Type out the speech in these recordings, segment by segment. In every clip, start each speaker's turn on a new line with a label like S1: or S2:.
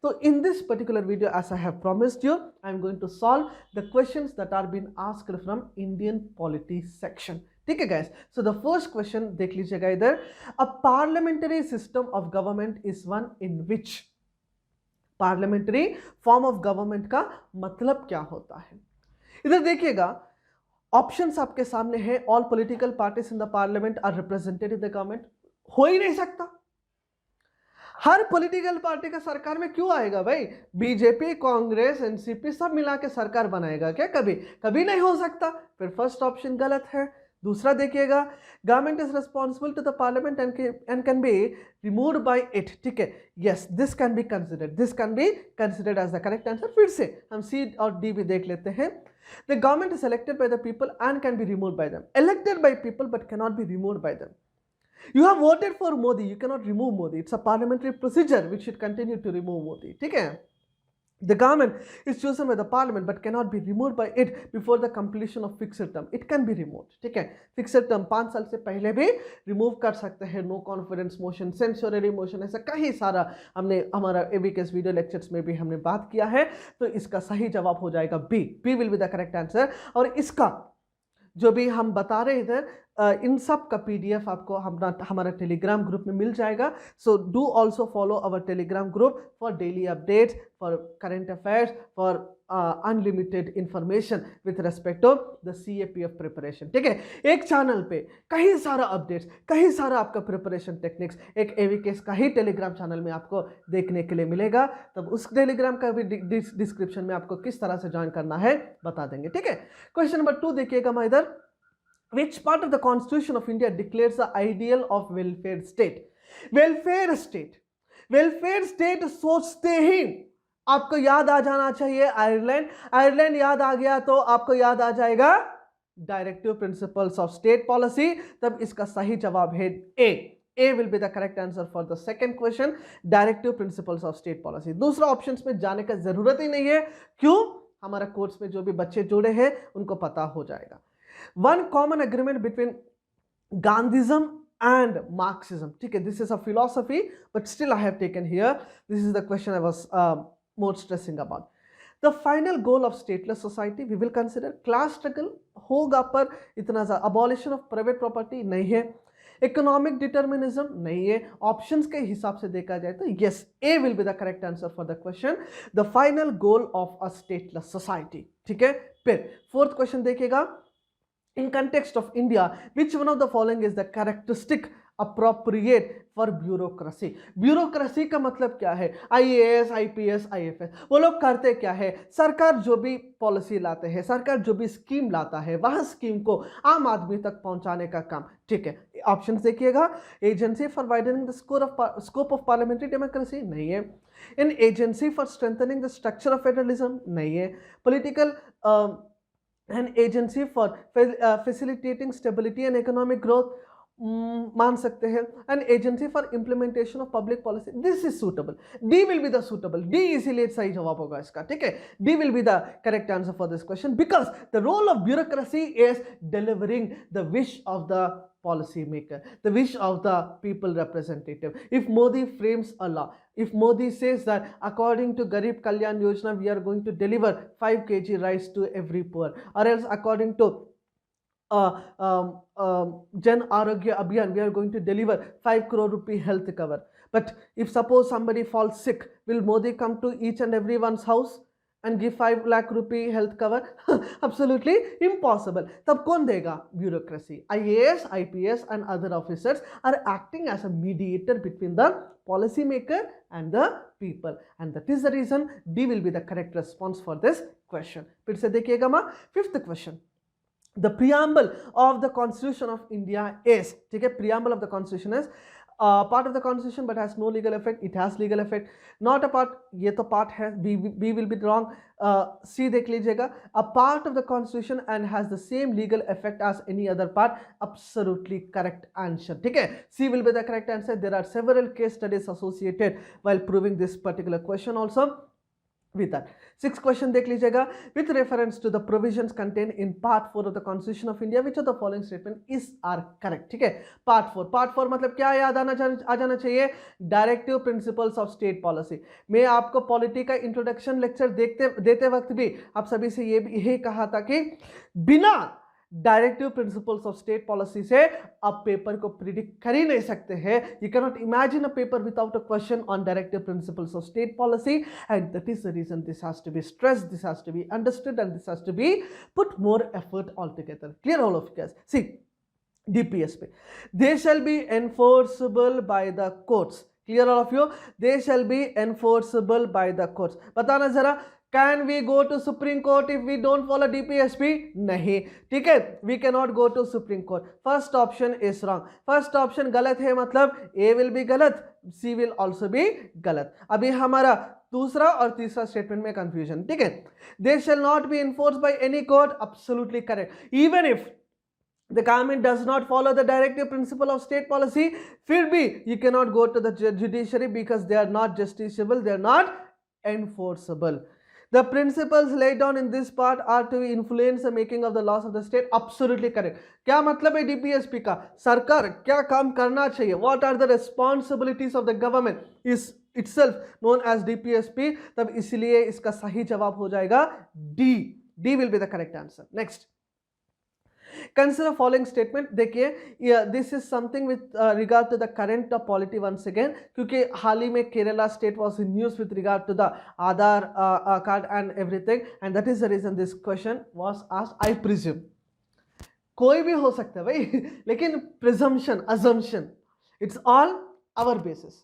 S1: So in this particular video, as I have promised you, I am going to solve the questions that are being asked from Indian polity section. ठीक है guys, so the first question देख लीजिएगा इधर, a parliamentary system of government is one in which, parliamentary form of government का मतलब क्या होता है? इधर देखिएगा, ऑप्शंस आपके सामने है, all political parties in the parliament are represented in the government. हो ही नहीं सकता, हर पॉलिटिकल पार्टी का सरकार में क्यों आएगा भाई? बीजेपी, कांग्रेस, एनसीपी सब मिला के सरकार बनाएगा क्या? कभी कभी नहीं हो सकता। फिर फर्स्ट ऑप्शन गलत है। दूसरा देखिएगा, government is responsible to the parliament and can be removed by it. ठीक है, yes, this can be considered as the correct answer. फिर से हम सी और डी भी देख लेते हैं। The government is elected by the people and can be removed bye them. Elected by people but can not be removed bye them. You have voted for Modi, you cannot remove Modi. It's a parliamentary procedure which should continue to remove Modi. ठीक है? The government is chosen by the parliament but cannot be removed by it before the completion of fixed term. It can be removed. ठीक है? Fixed term 5 साल से पहले भी remove कर सकते हैं। No confidence motion, censorary motion, ऐसा कई सारा हमने हमारा एवीकेस वीडियो लेक्चर्स में भी हमने बात किया है। तो इसका सही जवाब हो जाएगा B. B will be the correct answer. और इसका जो भी हम बता रहे इधर, इन सब का पीडीएफ आपको हमारा टेलीग्राम ग्रुप में मिल जाएगा। So do also follow our Telegram group for daily updates, for current affairs, for unlimited information with respect to the CAPF preparation. ठीक है, एक चैनल पे कई सारा अपडेट्स, कई सारा आपका प्रिपरेशन टेक्निक्स एक एवीकेस का ही टेलीग्राम चैनल में आपको देखने के लिए मिलेगा। तब उस टेलीग्राम का भी डिस्क्रिप्शन में आपको किस तरह से ज्वाइन करना है बता देंगे। ठीक है, क्वेश्चन नंबर 2 देखिएगा मैं इधर, which part of the constitution of India declares the ideal of welfare state? welfare state सोचते ही आपको याद आ जाना चाहिए आयरलैंड। आयरलैंड याद आ गया तो आपको याद आ जाएगा directive principles of state policy. तब इसका सही जवाब है ए। A will be the correct answer for the second question, directive principles of state policy। दूसरा ऑप्शंस में जाने का जरूरत ही नहीं है, क्यों? हमारा कोर्स में जो भी बच्चे जुड़े हैं उनको पता हो जाएगा। One common agreement between Gandhism and Marxism. ठीक है, this is a philosophy, but still I have taken here. This is the question I was more stressing about. The final goal of stateless society we will consider class struggle होगा, पर इतना ज़्यादा abolition of private property नहीं है, economic determinism नहीं है। Options के हिसाब से देखा जाए तो yes, A will be the correct answer for the question, the final goal of a stateless society. ठीक है, फिर फोर्थ क्वेश्चन देखिएगा, in context of India, which one of the following is the characteristic appropriate for bureaucracy? Bureaucracy का मतलब क्या है? IAS, IPS, IFS वो लोग करते क्या है? सरकार जो भी पॉलिसी लाते हैं, सरकार जो भी स्कीम लाता है, वह स्कीम को आम आदमी तक पहुंचाने का काम। ठीक है, ऑप्शंस देखिएगा, agency for widening the scope of parliamentary democracy नहीं है, in agency for strengthening the structure of federalism नहीं है, political an agency for facilitating stability and economic growth मान सकते हैं, an agency for implementation of public policy, this is suitable, D will be the suitable, D इसीलिए सही जवाब होगा इसका। ठीक है, D will be the correct answer for this question because the role of bureaucracy is delivering the wish of the policy maker, the wish of the people representative. If Modi frames a law, if Modi says that according to Garib Kalyan Yojana we are going to deliver 5 kg rice to every poor, or else according to Jan Arogya Abhiyan we are going to deliver 5 crore rupee health cover, but if suppose somebody falls sick, will Modi come to each and everyone's house and give 5 lakh rupee health cover? Absolutely impossible. तब कौन देगा? Bureaucracy. IAS, IPS and other officers are acting as a mediator between the policy maker and the people, and that is the reason D will be the correct response for this question. फिर से देखिएगा माँ, fifth question. The preamble of the Constitution of India is, ठीक है, preamble of the Constitution is part of the Constitution but has no legal effect. It has legal effect. Not a part, ये तो part है, B will be wrong. C देख लीजिएगा, a part of the Constitution and has the same legal effect as any other part. Absolutely correct answer. ठीक है, C will be the correct answer. There are several case studies associated while proving this particular question also. with that. Sixth question देख लीजिएगा, with reference to the provisions contained in part 4 of the Constitution of India, which of the following statement is are correct? ठीक है, part 4 मतलब क्या याद आ जाना चाहिए? Directive principles of state policy. मैं आपको पॉलिटी का इंट्रोडक्शन लेक्चर देते वक्त भी आप सभी से यही कहा था कि बिना directive principles of state policy से आप पेपर को प्रिडिक्ट कर ही नहीं सकते हैं। You can not imagine a paper without a question on directive principles of state policy, and that is the reason this has to be stressed, this has to be understood, and this has to be put more effort all together. Clear all of you? See DPS पे, they shall be enforceable by the courts. Clear all of you? They shall be enforceable by the courts. बताना जरा, can we go to Supreme Court if we don't follow DPSP? नहीं, ठीक है, we cannot go to Supreme Court. First option is wrong. First option गलत है, मतलब A will be गलत, C will also be गलत। अभी हमारा दूसरा और तीसरा स्टेटमेंट में कंफ्यूजन, ठीक है। They shall not be enforced by any court, absolutely correct. Even if the government does not follow the directive principle of state policy, फिर भी you cannot go to the judiciary because they are not justiciable, they are not enforceable. The principles laid down in this part are to influence the making of the laws of the state. Absolutely correct. क्या मतलब है DPSP का? सरकार क्या काम करना चाहिए? What are the responsibilities of the government is itself known as DPSP. तब इसलिए इसका सही जवाब हो जाएगा D. D will be the correct answer. Next. Consider following statement. देखिए, this is something with regard to the current polity once again, क्योंकि हाल ही में Kerala state was in news with regard to the Aadhaar card and everything, and that is the reason this question was asked. I presume कोई भी हो सकता है भाई, लेकिन presumption, assumption, it's all our basis,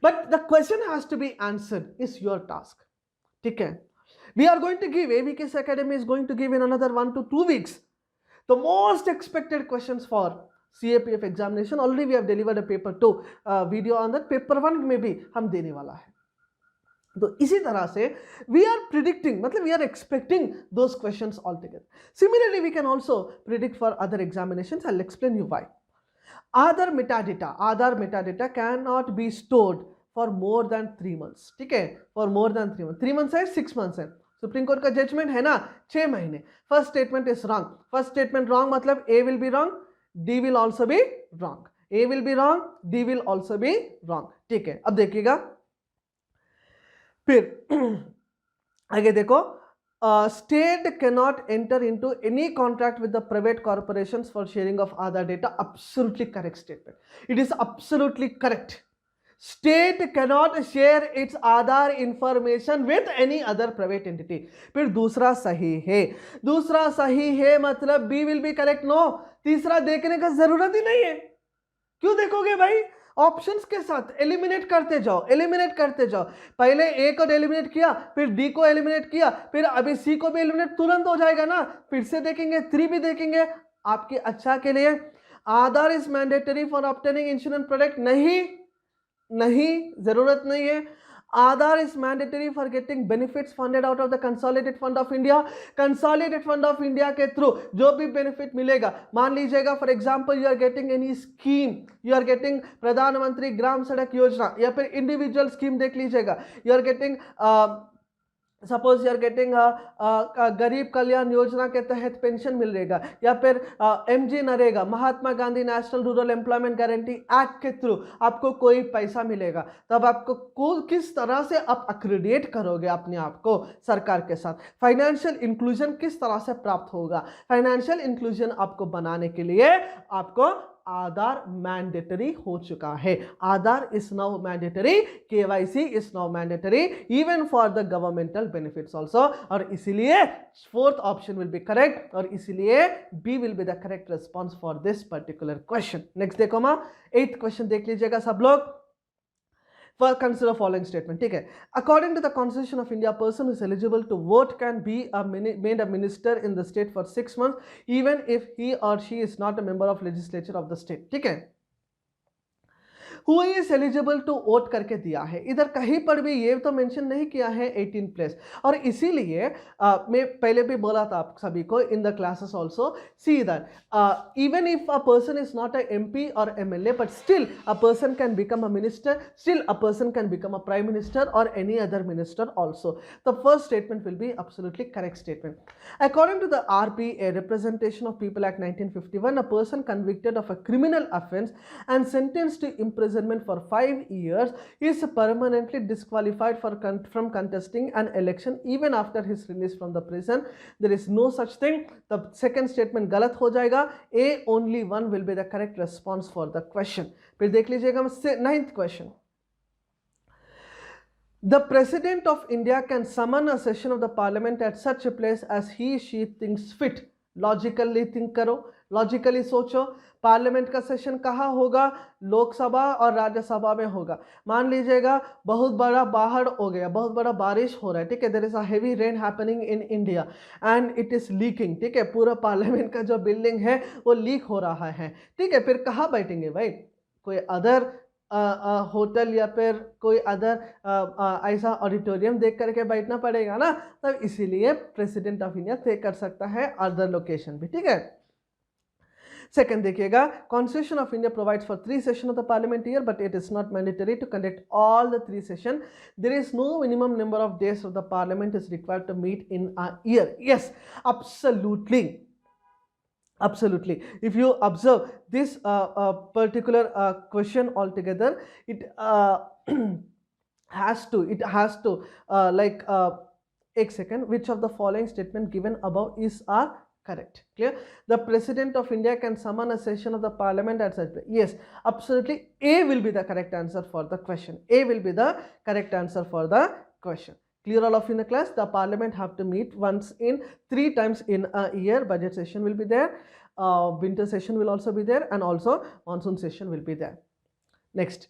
S1: but the question has to be answered. Is your task, ठीक है? We are going to give, Avks Academy is going to give in another 1 to 2 weeks the most expected questions for CAPF examination. Already we have delivered a paper 2 video on that. Paper 1 में भी हम देने वाला है। तो इसी तरह से we are predicting, मतलब we are expecting those questions altogether. Similarly, we can also predict for other examinations. I'll explain you why. Aadhaar metadata cannot be stored for more than 3 months. ठीक है, for more than 3 months. 3 months है, 6 months है। Supreme court का judgement है ना, 6 महीने। First statement is wrong. First statement wrong मतलब A will be wrong, D will also be wrong. A will be wrong, D will also be wrong. ठीक है, अब देखिएगा फिर आगे देखो, state cannot enter into any contract with the private corporations for sharing of Aadhaar data. Absolutely correct statement, it is absolutely correct. State cannot share its Aadhaar information with any other private entity. फिर दूसरा सही है, दूसरा सही है मतलब B will be correct. No, तीसरा देखने का जरूरत ही नहीं है। क्यों देखोगे भाई? ऑप्शंस के साथ एलिमिनेट करते जाओ, एलिमिनेट करते जाओ। पहले A को एलिमिनेट किया, फिर D को एलिमिनेट किया, फिर अभी C को भी एलिमिनेट तुरंत हो जाएगा ना। फिर से देखेंगे, 3 भी देखेंगे आपके अच्छा के लिए। Aadhaar is mandatory for obtaining insurance product. नहीं, जरूरत नहीं है। Aadhaar is mandatory for getting benefits funded out of the consolidated fund of India. Consolidated fund of India के थ्रू जो भी बेनिफिट मिलेगा, मान लीजिएगा for example you are getting any scheme, you are getting Pradhan Mantri Gram सड़क योजना, या फिर इंडिविजुअल स्कीम देख लीजिएगा, you are getting suppose you are getting Garib Kalyan योजना के तहत पेंशन मिलेगा, या फिर MG NREGA, Mahatma Gandhi national rural employment guarantee act के थ्रू आपको कोई पैसा मिलेगा, तब आपको किस तरह से आप अक्रेडिट करोगे अपने आप को सरकार के साथ। फाइनेंशियल इंक्लूजन किस तरह से प्राप्त होगा, फाइनेंशियल इंक्लूजन आपको बनाने के लिए आपको आधार मैंडेटरी हो चुका है। Aadhaar is now mandatory, KYC is now mandatory even for the governmental benefits also, और इसीलिए fourth option will be correct, और इसीलिए B will be the correct response for this particular question. Next देखो मां, 8th क्वेश्चन देख लीजिएगा सब लोग। Consider following statement, ठीक है। According to the Constitution of India, person who is eligible to vote can be made a minister in the state for 6 months, even if he or she is not a member of legislature of the state, ठीक है। Who is eligible to vote करके दिया है, इधर कहीं पर भी ये तो मेंशन नहीं किया है 18 प्लस। और इसीलिए मैं पहले भी बोला था आप सभी को in the classes also, see that even if a person is not a MP or MLA, but still a person can become a minister, still a person can become a prime minister or any other minister also. The first statement will be absolutely correct statement. According to the RPA, Representation of People Act 1951, a person convicted of a criminal offence and sentenced to imprisonment for 5 years is permanently disqualified from contesting an election even after his release from the prison. There is no such thing. The second statement गलत हो जाएगा. A, only one will be the correct response for the question. फिर देख लीजिएगा 9th question. The President of India can summon a session of the Parliament at such a place as she thinks fit. Logically think करो, logically सोचो, parliament का session कहाँ होगा? लोकसभा और राज्यसभा में होगा. मान लीजिएगा बहुत बड़ा बाढ़ हो गया, बहुत बड़ा बारिश हो रहा है, ठीक है, there is a heavy rain happening in India and it is leaking, ठीक है, पूरा पार्लियामेंट का जो बिल्डिंग है वो लीक हो रहा है, ठीक है, फिर कहाँ बैठेंगे भाई? कोई अदर होटल या फिर कोई अदर ऐसा ऑडिटोरियम देख करके बैठना पड़ेगा ना, तब इसीलिए प्रेसिडेंट ऑफ इंडिया तय कर सकता है अदर लोकेशन भी, ठीक है. सेकंड देखिएगा, constitution of India provides for 3 session of the parliament year but it is not mandatory to conduct all the 3 session. There is no minimum number of days of the parliament is required to meet in a year. Yes, absolutely. If you observe this particular question altogether, it has to like एक second, which of the following statement given above is are correct? Clear? The President of India can summon a session of the Parliament at such. Yes, absolutely. A will be the correct answer for the question. A will be the correct answer for the question. Clear all of you in the class? The Parliament have to meet once in 3 times in a year. Budget session will be there, winter session will also be there, and also monsoon session will be there. Next,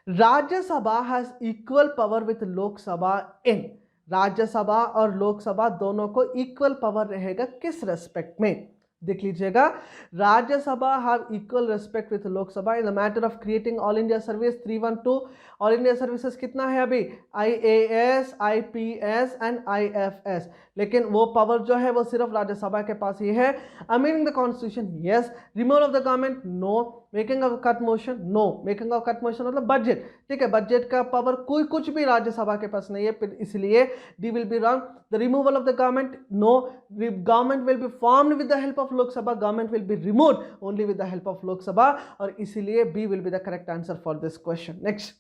S1: Rajya Sabha has equal power with Lok Sabha in. राज्य सभा और लोकसभा दोनों को equal power रहेगा किस respect में? देख लीजिएगा, Rajya Sabha have equal respect with Lok Sabha in the matter of creating all India service 312. All India services कितना है अभी? IAS, IPS and IFS. लेकिन वो पावर जो है वो सिर्फ राज्यसभा के पास ही है. Amending the constitution, yes. Removal of the government, no. Making of cut motion, no. Making of cut motion मतलब बजट, ठीक है, बजट का पावर कोई कुछ भी राज्यसभा के पास नहीं है, इसलिए D will be wrong. The removal of the government, no. Government will be formed with the help of Lok Sabha, government will be removed only with the help of Lok Sabha, और इसीलिए B will be the correct answer for this question. Next,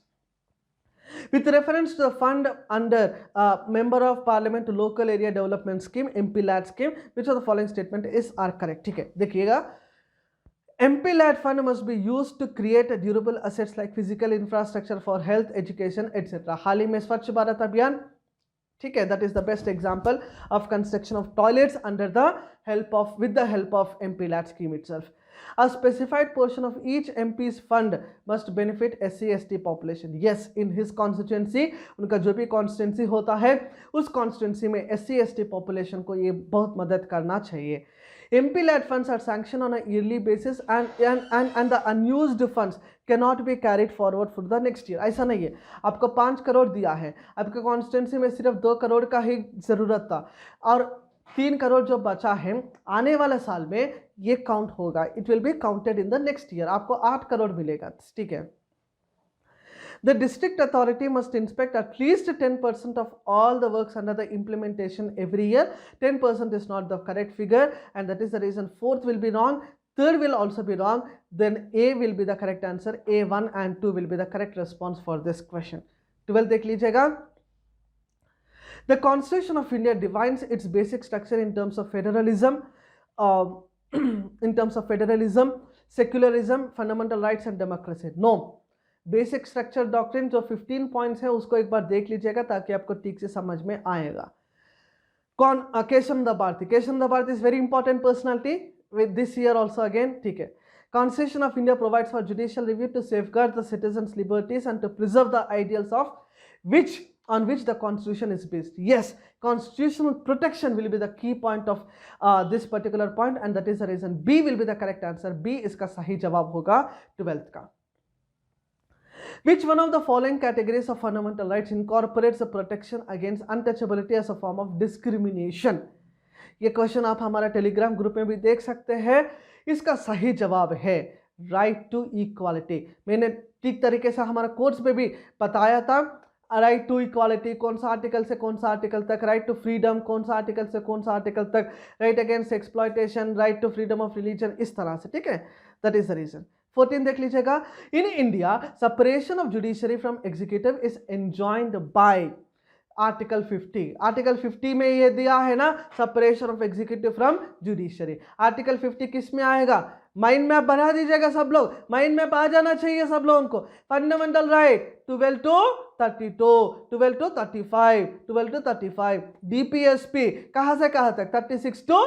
S1: with reference to the fund under Member of Parliament Local Area Development Scheme, MP-LAD scheme, which of the following statement is are correct? ठीक है, देखिएगा, MP-LAD fund must be used to create durable assets like physical infrastructure for health, education, etc. हाल ही में स्वच्छ भारत अभियान, ठीक है, that is the best example of construction of toilets under the help of with the help of MP-LAD scheme itself. A specified portion of each MP's fund must benefit SC/ST population. Yes, in his constituency, उनका जो भी constituency होता है उस constituency में SC/ST population को ये बहुत मदद करना चाहिए. MP-LAD funds are sanctioned on a yearly basis and the unused funds cannot be carried forward for the next year. ऐसा नहीं है, आपको 5 करोड़ दिया है, आपके कॉन्स्टिट्यूंसी में सिर्फ 2 करोड़ का ही ज़रूरत था और 3 करोड़ जो बचा है आने वाले साल में ये काउंट होगा. It will be counted in the next year. आपको 8 करोड़ मिलेगा, ठीक है. The district authority must inspect at least 10% of all the works under the implementation every year. 10% is not the correct figure and that is the reason 4th will be wrong, 3rd will also be wrong. Then A will be the correct answer. A1 and 2 will be the correct response for this question. 12 देख लीजिएगा. The Constitution of India defines its basic structure in terms of federalism, secularism, fundamental rights and democracy. No. Basic structure doctrine जो 15 points है उसको एक बार देख लीजिएगा ताकि आपको ठीक से समझ में आएगा. कौन? Keshavchandra Bharati. Keshavchandra Bharati is very important personality with this year also again, ठीक है. Constitution of India provides for judicial review to safeguard the citizens' liberties and to preserve the ideals of on which the Constitution is based. Yes, constitutional protection will be the key point of this particular point and that is the reason B will be the correct answer. B इसका सही जवाब होगा 12th का. Which one of the following categories of fundamental rights incorporates the protection against untouchability as a form of discrimination? ये question आप हमारा Telegram group में भी देख सकते हैं। इसका सही जवाब है राइट टू इक्वालिटी। मैंने ठीक तरीके से हमारा कोर्स में भी बताया था, राइट टू इक्वालिटी कौन सा आर्टिकल से कौन सा आर्टिकल तक, राइट टू फ्रीडम कौन सा आर्टिकल से कौन सा आर्टिकल तक, right against exploitation, right to freedom of religion, इस तरह से, ठीक है। That is the reason. 14 देख लीजिएगा। In India separation of judiciary from executive is enjoined bye article 50। Article 50 में ये दिया है ना, separation of executive from judiciary. Article 50 किस में आएगा? माइंड मैप बना दीजिएगा सब लोग, माइंड मैप आ जाना चाहिए सब लोगों को। Fundamental right 12 to 32, 12 to 35, 12 to 35। DPSP कहां से कहां तक? 36 to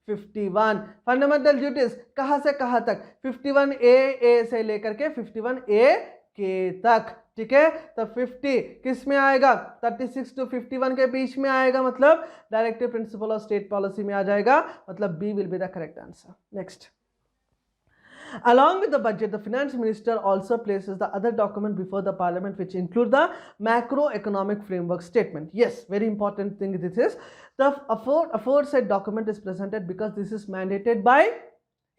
S1: 51। फंडामेंटल ड्यूटीज कहां से कहां तक? 51A से लेकर के 51A के तक, ठीक है। तो 50 किस में आएगा? 36 to 51 के बीच में आएगा, मतलब directive principle of state policy में आ जाएगा, मतलब B will be the correct answer. Next, along with the budget, the finance minister also places the other document before the parliament which include the macroeconomic framework statement. Yes, very important thing this is. The aforesaid document is presented because this is mandated by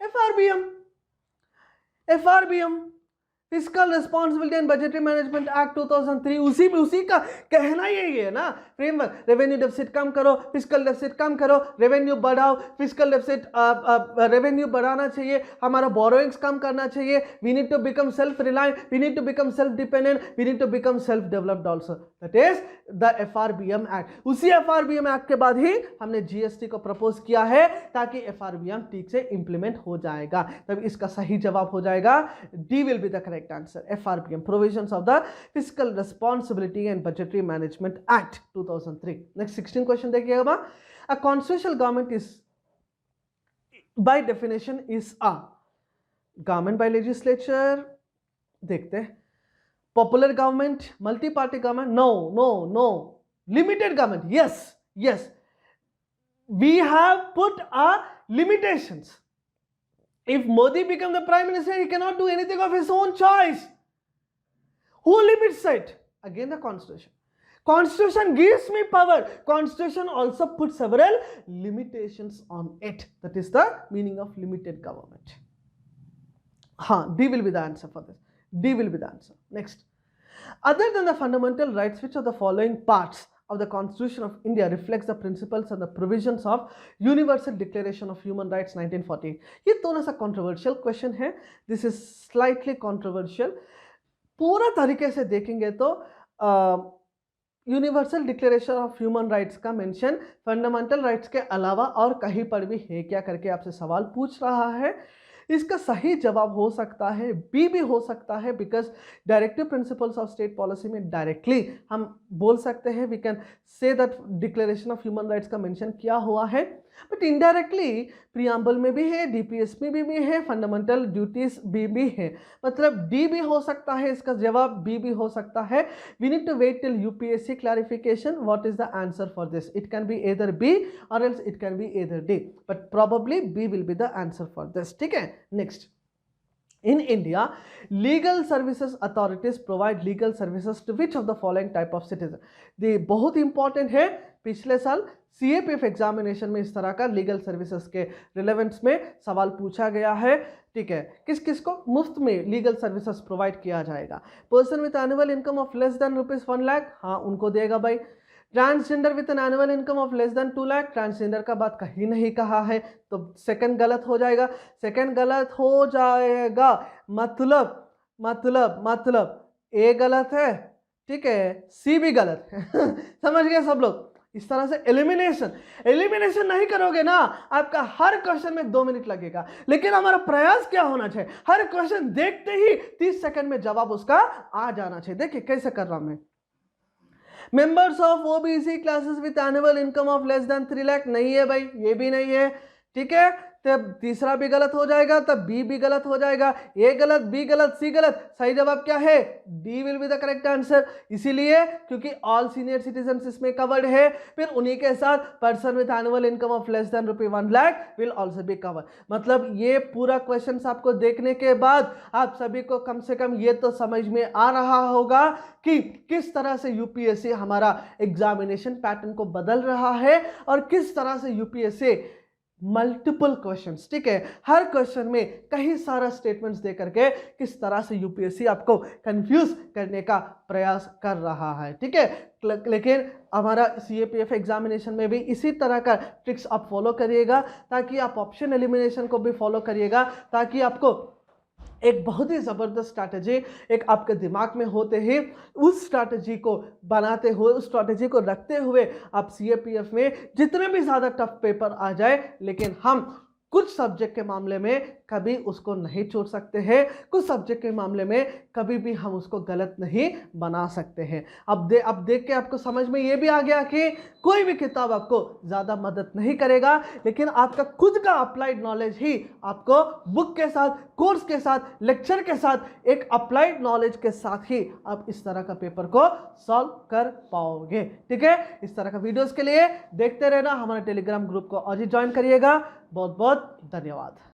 S1: FRBM. FRBM physical responsibility and budgetary management act 2003, उसी का कहना यही है ना, framework. Revenue deficit कम करो, physical deficit कम करो, revenue बढ़ाओ, physical deficit revenue बढ़ाना चाहिए, हमारा बोरोइंग्स कम करना चाहिए, we need to become self reliant, we need to become self dependent, we need to become self developed also. That is the FRBM act. उसी FRBM act के बाद ही हमने GST को प्रपोज किया है, ताकि FRBM ठीक से इंप्लीमेंट हो जाएगा। तब इसका सही जवाब हो जाएगा D will be the correct answer, FRBM, provisions of the Fiscal Responsibility and Budgetary Management Act 2003. Next 16 question देखिएगा। A constitutional government is by definition is a government by legislature, देखते हैं, popular government, multi-party government, no, limited government, yes, we have put our limitations. If Modi becomes the prime minister, he cannot do anything of his own choice. Who limits it? Again the constitution. Constitution gives me power. Constitution also puts several limitations on it. That is the meaning of limited government. D will be the answer for this. D will be the answer. Next. Other than the fundamental rights, which of the following parts of the Constitution of India reflects the principles and the provisions of Universal Declaration of Human Rights 1948? ये थोड़ा सा controversial question है. This is slightly controversial. पूरा तरीके से देखेंगे तो universal declaration of human rights का मेंशन फंडामेंटल राइट्स के अलावा और कहीं पर भी है क्या करके आपसे सवाल पूछ रहा है। इसका सही जवाब हो सकता है बी भी हो सकता है, because directive principles of state policy में डायरेक्टली हम बोल सकते हैं, we can say that declaration of human rights का मेंशन किया हुआ है, बट इनडायरेक्टली प्रियम्बल में भी है, डीपीएस में भी है, फंडामेंटल ड्यूटीज भी है, मतलब डी भी हो सकता है, इसका जवाब बी भी हो सकता है। We need to wait till UPSC clarification what is the answer for this. It can be either B or else it can be either D, but probably B will be the answer for this, ठीक है। Next, in India, legal services authorities provide legal services to which of the following type of citizen? ये बहुत important है, पिछले साल CAPF examination में इस तरह का लीगल सर्विसेज के रिलेवेंस में सवाल पूछा गया है, ठीक है। किस किस को मुफ्त में लीगल सर्विसेज प्रोवाइड किया जाएगा? Person with annual income of less than ₹1 lakh, हाँ उनको देगा भाई। Transgender with an annual income of less than 2 lakh, transgender का बात कहीं नहीं कहा है, तो सेकंड गलत हो जाएगा, सेकंड गलत हो जाएगा, मतलब ए गलत है, ठीक है, सी भी गलत है समझ गए सब लोग। इस तरह से एलिमिनेशन नहीं करोगे ना, आपका हर क्वेश्चन में 2 मिनट लगेगा, लेकिन हमारा प्रयास क्या होना चाहिए, हर क्वेश्चन देखते ही 30 सेकंड में जवाब उसका आ जाना चाहिए। देखिए कैसे कर रहा हूं मैं। Members of OBC classes with annual income of less than 3 lakh, नहीं है भाई, ये भी नहीं है, ठीक है, तब तीसरा भी गलत हो जाएगा, तब बी भी गलत हो जाएगा, ए गलत, बी गलत, सी गलत, सही जवाब क्या है? D will be the correct answer. इसीलिए क्योंकि ऑल सीनियर सिटीजन इसमें कवर्ड है, फिर उन्हीं के साथ person with annual income of less than ₹1 lakh will also be covered. मतलब ये पूरा क्वेश्चन आपको देखने के बाद आप सभी को कम से कम ये तो समझ में आ रहा होगा कि किस तरह से यूपीएससी हमारा एग्जामिनेशन पैटर्न को बदल रहा है और किस तरह से यूपीएससी मल्टीपल क्वेश्चंस, ठीक है, हर क्वेश्चन में कई सारा स्टेटमेंट्स दे करके किस तरह से यूपीएससी आपको कंफ्यूज करने का प्रयास कर रहा है, ठीक है। लेकिन हमारा सीएपीएफ एग्जामिनेशन में भी इसी तरह का ट्रिक्स आप फॉलो करिएगा, ताकि आप ऑप्शन एलिमिनेशन को भी फॉलो करिएगा, ताकि आपको एक बहुत ही ज़बरदस्त स्ट्रैटेजी एक आपके दिमाग में होते ही उस स्ट्रैटेजी को बनाते हुए, उस स्ट्रैटेजी को रखते हुए आप सीएपीएफ में जितने भी ज़्यादा टफ पेपर आ जाए, लेकिन हम कुछ सब्जेक्ट के मामले में कभी उसको नहीं छोड़ सकते हैं, कुछ सब्जेक्ट के मामले में कभी भी हम उसको गलत नहीं बना सकते हैं। अब देख के आपको समझ में ये भी आ गया कि कोई भी किताब आपको ज़्यादा मदद नहीं करेगा, लेकिन आपका खुद का अप्लाइड नॉलेज ही आपको बुक के साथ, कोर्स के साथ, लेक्चर के साथ, एक अप्लाइड नॉलेज के साथ ही आप इस तरह का पेपर को सॉल्व कर पाओगे, ठीक है। इस तरह का वीडियोस के लिए देखते रहना, हमारे टेलीग्राम ग्रुप को आज ही ज्वाइन करिएगा। बहुत बहुत धन्यवाद।